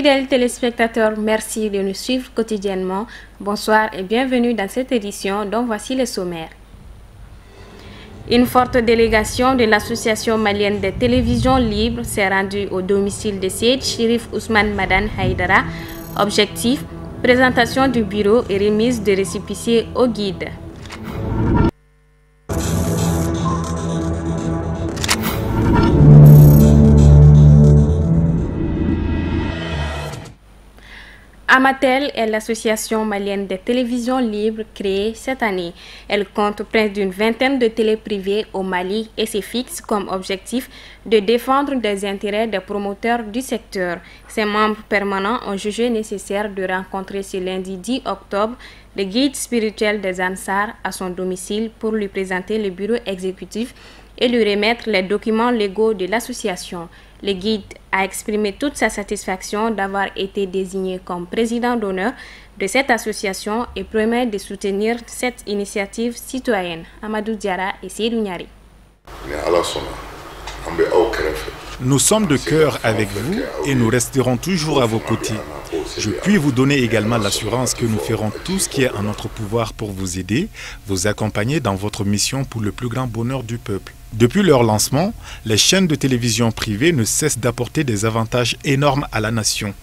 Fidèles téléspectateurs, merci de nous suivre quotidiennement. Bonsoir et bienvenue dans cette édition dont voici le sommaire. Une forte délégation de l'Association malienne des télévisions libres s'est rendue au domicile de Seyd Chérif Ousmane Madan Haïdara. Objectif, présentation du bureau et remise de récépissés au guide. Amatel est l'association malienne des télévisions libres créée cette année. Elle compte près d'une vingtaine de télés privées au Mali et se fixe comme objectif de défendre les intérêts des promoteurs du secteur. Ses membres permanents ont jugé nécessaire de rencontrer ce lundi 10 octobre le guide spirituel des Ansar à son domicile pour lui présenter le bureau exécutif et lui remettre les documents légaux de l'association. Le guide a exprimé toute sa satisfaction d'avoir été désigné comme président d'honneur de cette association et promet de soutenir cette initiative citoyenne. Amadou Diara et Seydou Niari. Nous sommes de cœur avec vous et nous resterons toujours à vos côtés. Je puis vous donner également l'assurance que nous ferons tout ce qui est en notre pouvoir pour vous aider, vous accompagner dans votre mission pour le plus grand bonheur du peuple. Depuis leur lancement, les chaînes de télévision privées ne cessent d'apporter des avantages énormes à la nation.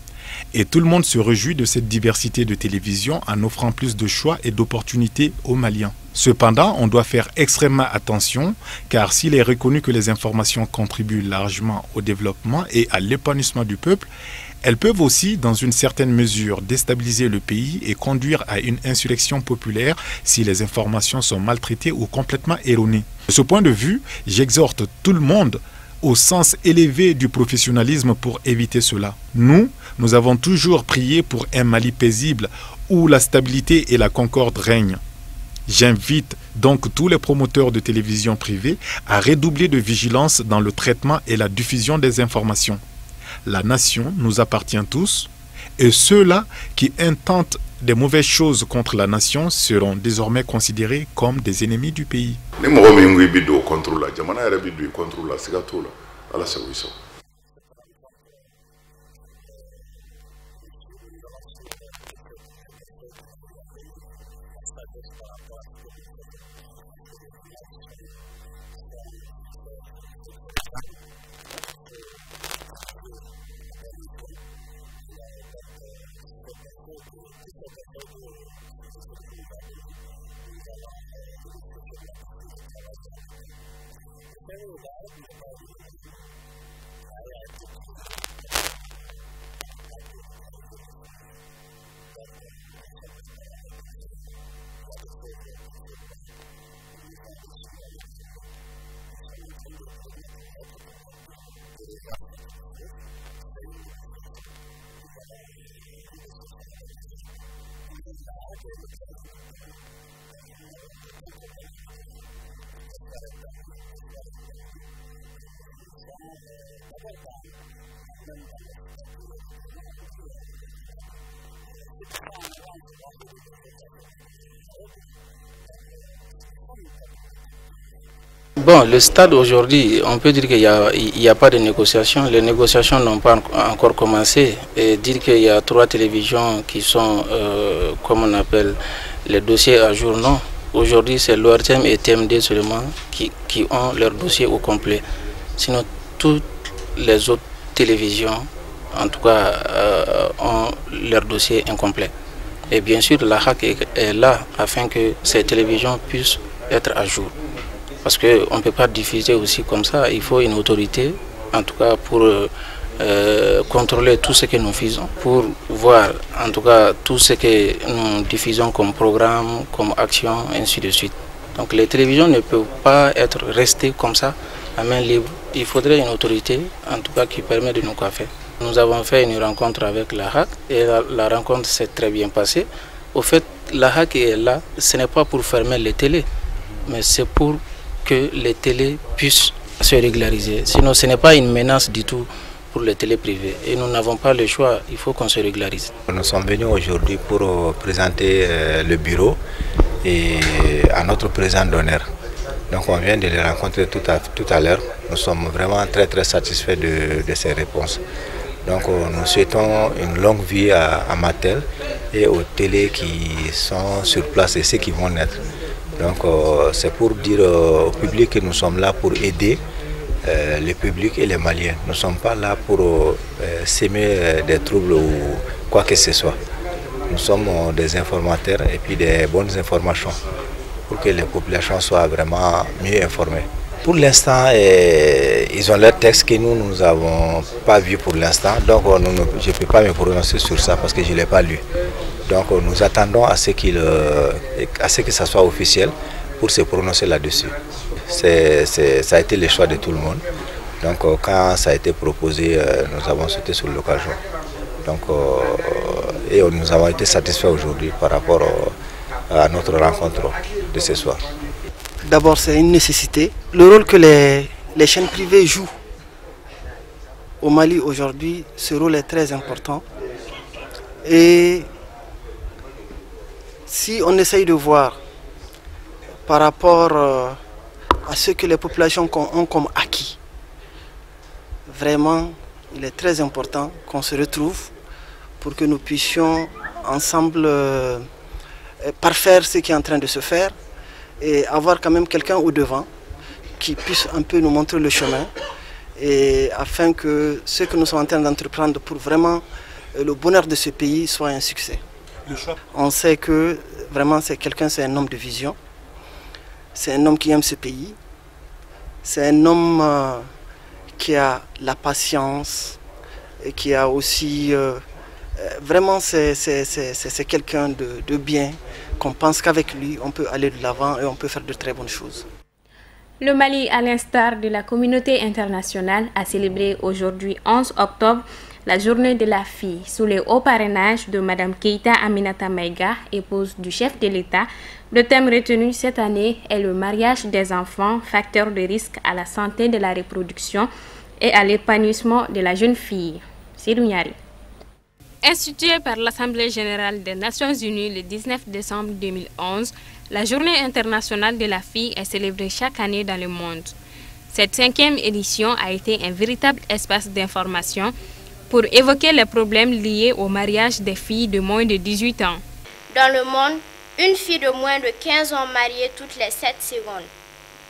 Et tout le monde se réjouit de cette diversité de télévision en offrant plus de choix et d'opportunités aux Maliens. Cependant, on doit faire extrêmement attention car s'il est reconnu que les informations contribuent largement au développement et à l'épanouissement du peuple, elles peuvent aussi, dans une certaine mesure, déstabiliser le pays et conduire à une insurrection populaire si les informations sont maltraitées ou complètement erronées. De ce point de vue, j'exhorte tout le monde au sens élevé du professionnalisme pour éviter cela. Nous avons toujours prié pour un Mali paisible où la stabilité et la concorde règnent. J'invite donc tous les promoteurs de télévision privée à redoubler de vigilance dans le traitement et la diffusion des informations. La nation nous appartient tous et ceux-là qui intentent des mauvaises choses contre la nation seront désormais considérés comme des ennemis du pays. Bon, le stade aujourd'hui, on peut dire qu'il n'y a pas de négociations. Les négociations n'ont pas encore commencé. Et dire qu'il y a 3 télévisions qui sont, comme on appelle, les dossiers à jour, non. Aujourd'hui, c'est l'ORTM et TMD seulement qui ont leur dossier au complet. Sinon, toutes les autres télévisions, en tout cas, ont leur dossier incomplet. Et bien sûr, la HAC est là afin que ces télévisions puissent être à jour. Parce qu'on ne peut pas diffuser aussi comme ça, il faut une autorité, en tout cas pour contrôler tout ce que nous faisons, pour voir en tout cas tout ce que nous diffusons comme programme, comme action, ainsi de suite. Donc les télévisions ne peuvent pas être restées comme ça, à main libre. Il faudrait une autorité, en tout cas qui permet de nous coiffer. Nous avons fait une rencontre avec la HAC et la rencontre s'est très bien passée. Au fait, la HAC est là, ce n'est pas pour fermer les télés, mais c'est pour que les télés puissent se régulariser. Sinon, ce n'est pas une menace du tout pour les télés privées. Et nous n'avons pas le choix, il faut qu'on se régularise. Nous sommes venus aujourd'hui pour présenter le bureau et à notre président d'honneur. Donc on vient de les rencontrer tout à l'heure. Nous sommes vraiment très satisfaits de ces réponses. Donc nous souhaitons une longue vie à Matel et aux télés qui sont sur place et ceux qui vont naître. Donc c'est pour dire au public que nous sommes là pour aider le public et les Maliens. Nous ne sommes pas là pour s'aimer des troubles ou quoi que ce soit. Nous sommes des informateurs et puis des bonnes informations pour que les populations soient vraiment mieux informées. Pour l'instant, ils ont leur texte que nous n'avons pas vu pour l'instant. Donc je ne peux pas me prononcer sur ça parce que je ne l'ai pas lu. Donc nous attendons à ce que ça soit officiel pour se prononcer là-dessus. Ça a été le choix de tout le monde. Donc quand ça a été proposé, nous avons sauté sur l'occasion. Donc, et nous avons été satisfaits aujourd'hui par rapport à notre rencontre de ce soir. D'abord, c'est une nécessité. Le rôle que les chaînes privées jouent au Mali aujourd'hui, ce rôle est très important. Et si on essaye de voir par rapport à ce que les populations ont comme acquis, vraiment, il est très important qu'on se retrouve pour que nous puissions ensemble parfaire ce qui est en train de se faire et avoir quand même quelqu'un au devant qui puisse un peu nous montrer le chemin et afin que ce que nous sommes en train d'entreprendre pour vraiment le bonheur de ce pays soit un succès. On sait que vraiment c'est un homme de vision, c'est un homme qui aime ce pays, c'est un homme qui a la patience et qui a aussi vraiment c'est quelqu'un de bien, qu'on pense qu'avec lui on peut aller de l'avant et on peut faire de très bonnes choses. Le Mali, à l'instar de la communauté internationale, a célébré aujourd'hui 11 octobre la journée de la fille sous le haut parrainage de Mme Keïta Aminata Maïga, épouse du chef de l'État. Le thème retenu cette année est le mariage des enfants, facteur de risque à la santé de la reproduction et à l'épanouissement de la jeune fille. Sidou Nyari. Instituée par l'Assemblée générale des Nations unies le 19 décembre 2011, la Journée internationale de la fille est célébrée chaque année dans le monde. Cette 5e édition a été un véritable espace d'information pour évoquer les problèmes liés au mariage des filles de moins de 18 ans. Dans le monde, une fille de moins de 15 ans mariée toutes les 7 secondes.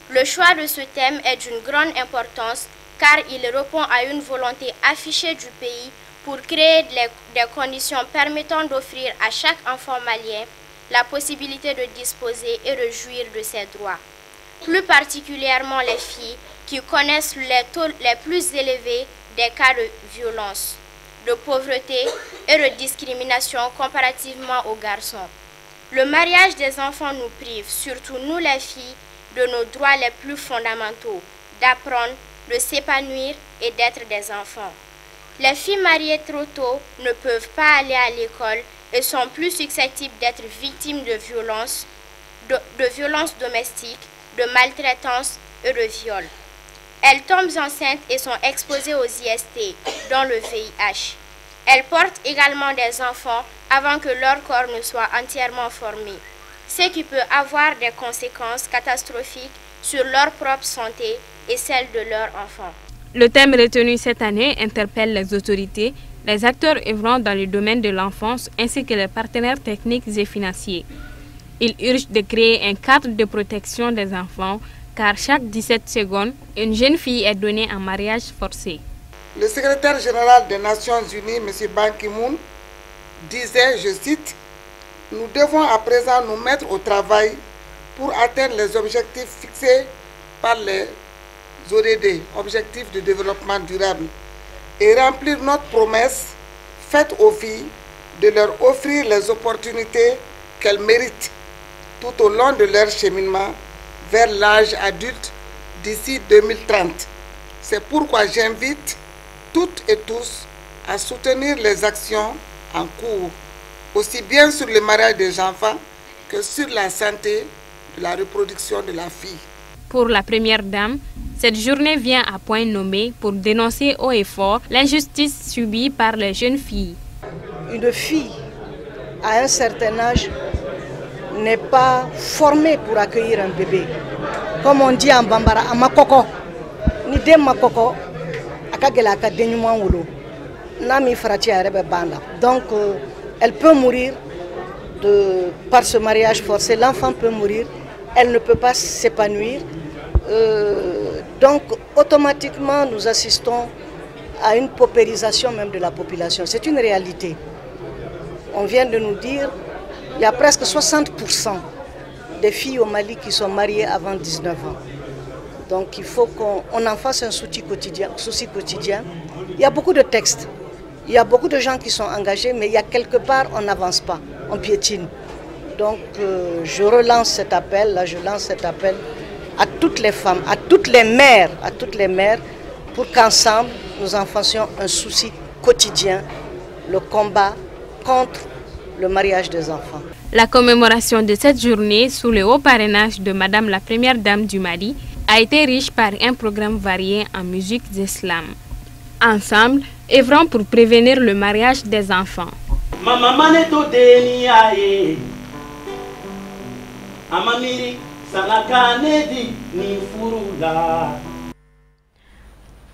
Le choix de ce thème est d'une grande importance car il répond à une volonté affichée du pays pour créer des conditions permettant d'offrir à chaque enfant malien la possibilité de disposer et de jouir de ses droits. Plus particulièrement les filles qui connaissent les taux les plus élevés des cas de violence, de pauvreté et de discrimination comparativement aux garçons. Le mariage des enfants nous prive, surtout nous les filles, de nos droits les plus fondamentaux, d'apprendre, de s'épanouir et d'être des enfants. Les filles mariées trop tôt ne peuvent pas aller à l'école et sont plus susceptibles d'être victimes de violences domestiques, de maltraitance et de viols. Elles tombent enceintes et sont exposées aux IST, dont le VIH. Elles portent également des enfants avant que leur corps ne soit entièrement formé, ce qui peut avoir des conséquences catastrophiques sur leur propre santé et celle de leurs enfants. Le thème retenu cette année interpelle les autorités, les acteurs œuvrant dans le domaine de l'enfance ainsi que les partenaires techniques et financiers. Il urge de créer un cadre de protection des enfants car chaque 17 secondes, une jeune fille est donnée en mariage forcé. Le secrétaire général des Nations Unies, M. Ban Ki-moon, disait, je cite, « Nous devons à présent nous mettre au travail pour atteindre les objectifs fixés par les ODD, Objectifs de développement durable, et remplir notre promesse faite aux filles de leur offrir les opportunités qu'elles méritent tout au long de leur cheminement vers l'âge adulte d'ici 2030. C'est pourquoi j'invite toutes et tous à soutenir les actions en cours, aussi bien sur le mariage des enfants que sur la santé de la reproduction de la fille. Pour la première dame, cette journée vient à point nommé pour dénoncer haut et fort l'injustice subie par les jeunes filles. Une fille à un certain âge n'est pas formée pour accueillir un bébé. Comme on dit en Bambara, amakoko. Ni dem makoko, akagela akadenyuma wolo. Donc, elle peut mourir par ce mariage forcé. L'enfant peut mourir. Elle ne peut pas s'épanouir. Donc, automatiquement, nous assistons à une paupérisation même de la population. C'est une réalité. On vient de nous dire qu'il y a presque 60% des filles au Mali qui sont mariées avant 19 ans. Donc il faut qu'on en fasse un souci quotidien. Il y a beaucoup de textes, il y a beaucoup de gens qui sont engagés, mais il y a quelque part, on n'avance pas, on piétine. Donc je relance cet appel, à toutes les femmes, à toutes les mères, pour qu'ensemble, nous en fassions un souci quotidien, le combat contre le mariage des enfants. La commémoration de cette journée sous le haut parrainage de Madame la Première Dame du Mali a été riche par un programme varié en musique d'islam. Ensemble, œuvrant pour prévenir le mariage des enfants.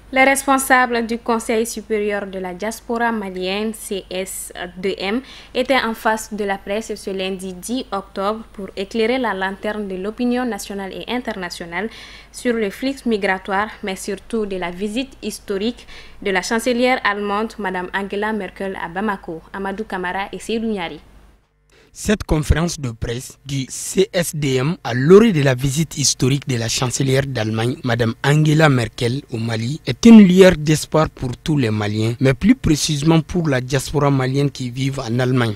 Les responsables du Conseil supérieur de la diaspora malienne, CSDM, étaient en face de la presse ce lundi 10 octobre pour éclairer la lanterne de l'opinion nationale et internationale sur le flux migratoire, mais surtout de la visite historique de la chancelière allemande, Mme Angela Merkel, à Bamako. Amadou Kamara et Seydou Niari. Cette conférence de presse du CSDM à l'orée de la visite historique de la chancelière d'Allemagne, Mme Angela Merkel, au Mali, est une lueur d'espoir pour tous les Maliens, mais plus précisément pour la diaspora malienne qui vit en Allemagne.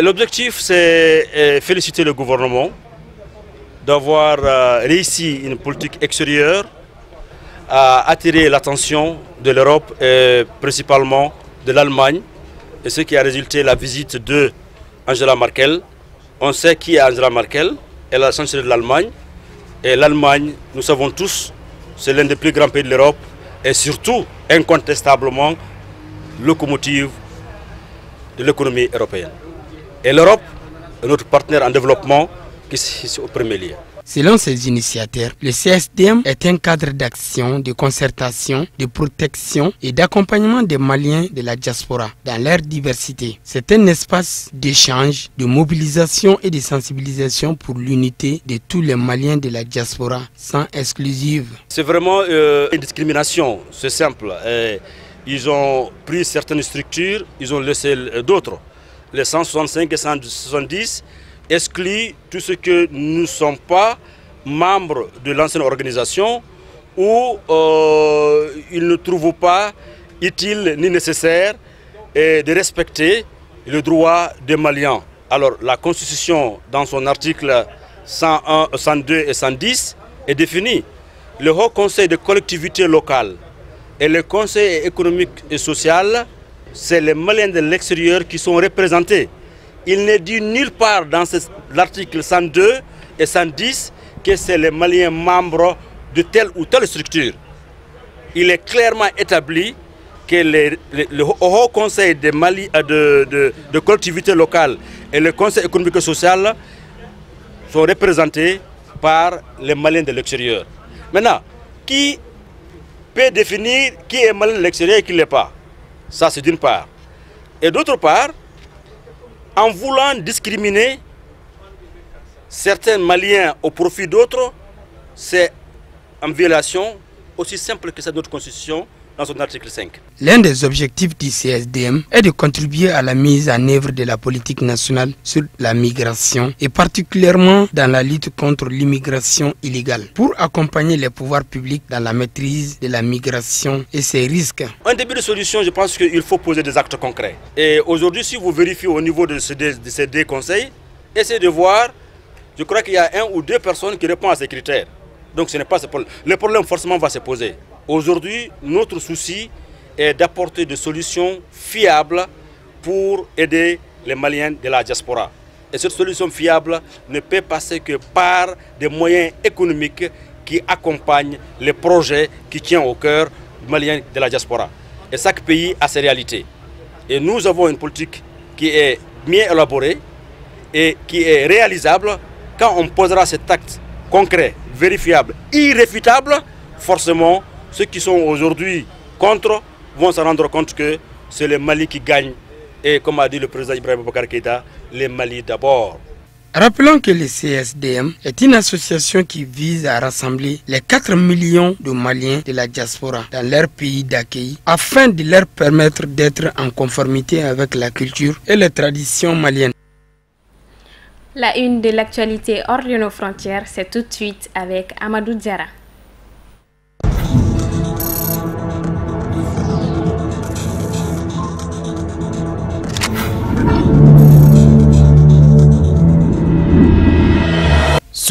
L'objectif, c'est féliciter le gouvernement d'avoir réussi une politique extérieure à attirer l'attention de l'Europe et principalement de l'Allemagne, et ce qui a résulté de la visite de Angela Merkel. On sait qui est Angela Merkel, elle est la chancelière de l'Allemagne. Et l'Allemagne, nous savons tous, c'est l'un des plus grands pays de l'Europe et surtout, incontestablement, locomotive de l'économie européenne. Et l'Europe est notre partenaire en développement qui est au premier lieu. Selon ses initiateurs, le CSDM est un cadre d'action, de concertation, de protection et d'accompagnement des Maliens de la diaspora dans leur diversité. C'est un espace d'échange, de mobilisation et de sensibilisation pour l'unité de tous les Maliens de la diaspora, sans exclusive. C'est vraiment une discrimination, c'est simple. Ils ont pris certaines structures, ils ont laissé d'autres. Les 165 et 170 excluent tout ce que nous ne sommes pas membres de l'ancienne organisation ou ils ne trouvent pas utile ni nécessaire de respecter le droit des Maliens. Alors la Constitution, dans son article 101, 102 et 110, est définie. Le Haut Conseil des collectivités locales et le Conseil économique et social, c'est les Maliens de l'extérieur qui sont représentés. Il n'est dit nulle part dans l'article 102 et 110 que c'est les Maliens membres de telle ou telle structure. Il est clairement établi que le Haut Conseil de collectivités locales et le Conseil économique et social sont représentés par les Maliens de l'extérieur. Maintenant, qui peut définir qui est Malien de l'extérieur et qui ne l'est pas? Ça, c'est d'une part. Et d'autre part, en voulant discriminer certains Maliens au profit d'autres, c'est en violation aussi simple que ça de notre Constitution dans son article 5. L'un des objectifs du CSDM est de contribuer à la mise en œuvre de la politique nationale sur la migration et particulièrement dans la lutte contre l'immigration illégale pour accompagner les pouvoirs publics dans la maîtrise de la migration et ses risques. Un début de solution, je pense qu'il faut poser des actes concrets. Et aujourd'hui, si vous vérifiez au niveau de ces deux conseils, essayez de voir, je crois qu'il y a 1 ou 2 personnes qui répondent à ces critères. Donc ce n'est pas ce problème. Le problème forcément va se poser. Aujourd'hui, notre souci est d'apporter des solutions fiables pour aider les Maliens de la diaspora. Et cette solution fiable ne peut passer que par des moyens économiques qui accompagnent les projets qui tiennent au cœur des Maliens de la diaspora. Et chaque pays a ses réalités. Et nous avons une politique qui est bien élaborée et qui est réalisable. Quand on posera cet acte concret, vérifiable, irréfutable, forcément, ceux qui sont aujourd'hui contre vont se rendre compte que c'est le Mali qui gagne. Et comme a dit le président Ibrahim Boubacar Keïta, le Mali d'abord. Rappelons que le CSDM est une association qui vise à rassembler les 4 millions de Maliens de la diaspora dans leur pays d'accueil afin de leur permettre d'être en conformité avec la culture et les traditions maliennes. La une de l'actualité hors de nos frontières, c'est tout de suite avec Amadou Diara.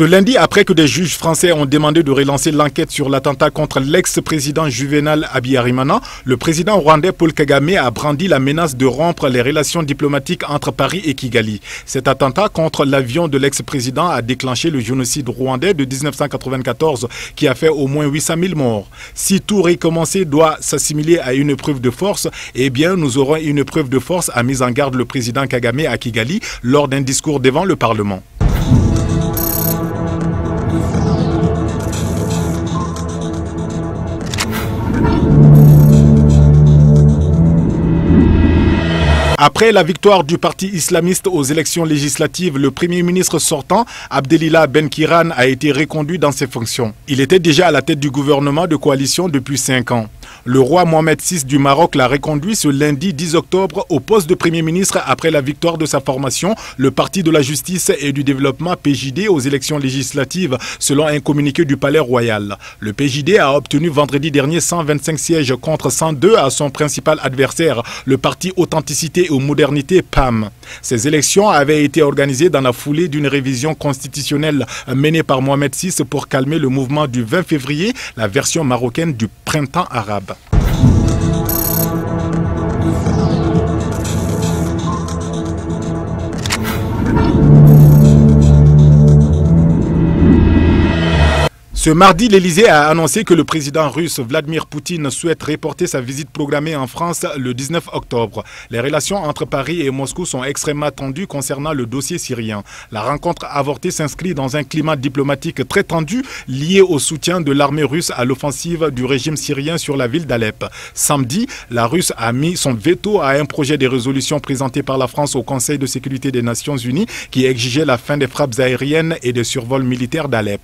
Ce lundi, après que des juges français ont demandé de relancer l'enquête sur l'attentat contre l'ex-président Juvenal Habyarimana, le président rwandais Paul Kagame a brandi la menace de rompre les relations diplomatiques entre Paris et Kigali. Cet attentat contre l'avion de l'ex-président a déclenché le génocide rwandais de 1994 qui a fait au moins 800 000 morts. Si tout recommencer doit s'assimiler à une preuve de force, eh bien nous aurons une preuve de force, a mis en garde le président Kagame à Kigali lors d'un discours devant le Parlement. Après la victoire du parti islamiste aux élections législatives, le premier ministre sortant, Abdelila Ben-Kiran, a été reconduit dans ses fonctions. Il était déjà à la tête du gouvernement de coalition depuis 5 ans. Le roi Mohamed VI du Maroc l'a reconduit ce lundi 10 octobre au poste de Premier ministre après la victoire de sa formation, le Parti de la Justice et du Développement PJD aux élections législatives, selon un communiqué du Palais Royal. Le PJD a obtenu vendredi dernier 125 sièges contre 102 à son principal adversaire, le Parti Authenticité et Modernité PAM. Ces élections avaient été organisées dans la foulée d'une révision constitutionnelle menée par Mohamed VI pour calmer le mouvement du 20 février, la version marocaine du printemps arabe. Ce mardi, l'Élysée a annoncé que le président russe Vladimir Poutine souhaite reporter sa visite programmée en France le 19 octobre. Les relations entre Paris et Moscou sont extrêmement tendues concernant le dossier syrien. La rencontre avortée s'inscrit dans un climat diplomatique très tendu lié au soutien de l'armée russe à l'offensive du régime syrien sur la ville d'Alep. Samedi, la Russe a mis son veto à un projet de résolution présenté par la France au Conseil de sécurité des Nations Unies qui exigeait la fin des frappes aériennes et des survols militaires d'Alep.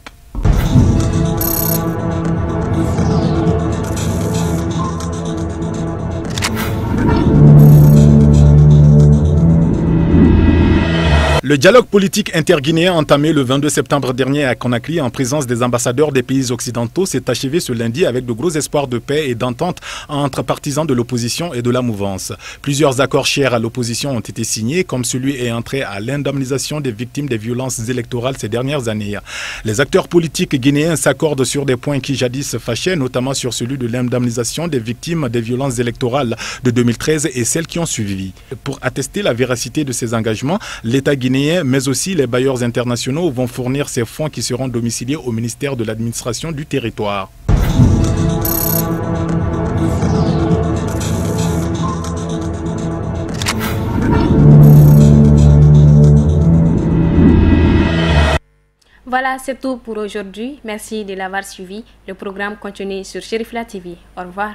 Le dialogue politique interguinéen entamé le 22 septembre dernier à Conakry en présence des ambassadeurs des pays occidentaux s'est achevé ce lundi avec de gros espoirs de paix et d'entente entre partisans de l'opposition et de la mouvance. Plusieurs accords chers à l'opposition ont été signés, comme celui ayant trait à l'indemnisation des victimes des violences électorales ces dernières années. Les acteurs politiques guinéens s'accordent sur des points qui jadis fâchaient, notamment sur celui de l'indemnisation des victimes des violences électorales de 2013 et celles qui ont suivi. Pour attester la véracité de ces engagements, l'État guinéen mais aussi les bailleurs internationaux vont fournir ces fonds qui seront domiciliés au ministère de l'administration du territoire. Voilà, c'est tout pour aujourd'hui. Merci de l'avoir suivi. Le programme continue sur Cherifla TV. Au revoir.